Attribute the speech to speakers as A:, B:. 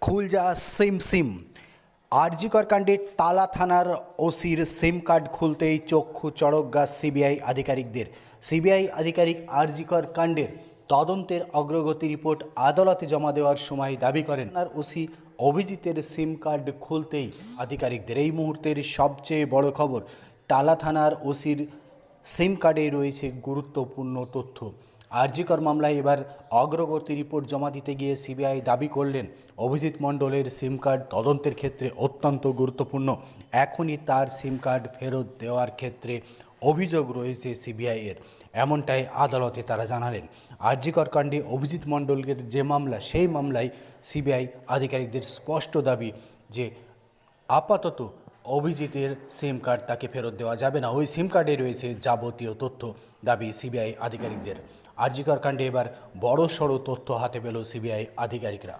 A: খুল যা সিম আরজিকর কাণ্ডে তালা থানার ওসির সিম কার্ড খুলতেই চক্ষু চড়ক গাছ সিবিআই আধিকারিকদের। সিবিআই আধিকারিক আরজিকর কাণ্ডের তদন্তের অগ্রগতি রিপোর্ট আদালতে জমা দেওয়ার সময় দাবি করেন আর ওসি অভিজিতের সিম কার্ড খুলতেই আধিকারিকদের। এই মুহূর্তের সবচেয়ে বড় খবর, টালা থানার ওসির সিম কার্ডে রয়েছে গুরুত্বপূর্ণ তথ্য। আরজিকর মামলায় এবার অগ্রগতি রিপোর্ট জমা দিতে গিয়ে সিবিআই দাবি করলেন অভিজিৎ মণ্ডলের সিম কার্ড তদন্তের ক্ষেত্রে অত্যন্ত গুরুত্বপূর্ণ। এখনই তার সিম কার্ড ফেরত দেওয়ার ক্ষেত্রে অভিযোগ রয়েছে সিবিআইয়ের, এমনটাই আদালতে তারা জানালেন। আরজিকর কাণ্ডে অভিজিৎ মণ্ডলের যে মামলা, সেই মামলায় সিবিআই আধিকারিকদের স্পষ্ট দাবি যে আপাতত অভিজিতের সিম কার্ড তাকে ফেরত দেওয়া যাবে না, ওই সিম কার্ডে রয়েছে যাবতীয় তথ্য। দাবি সিবিআই আধিকারিকদের। আরজিকর কাণ্ডে এবার বড়সড় তথ্য হাতে পেল সিবিআই আধিকারিকরা।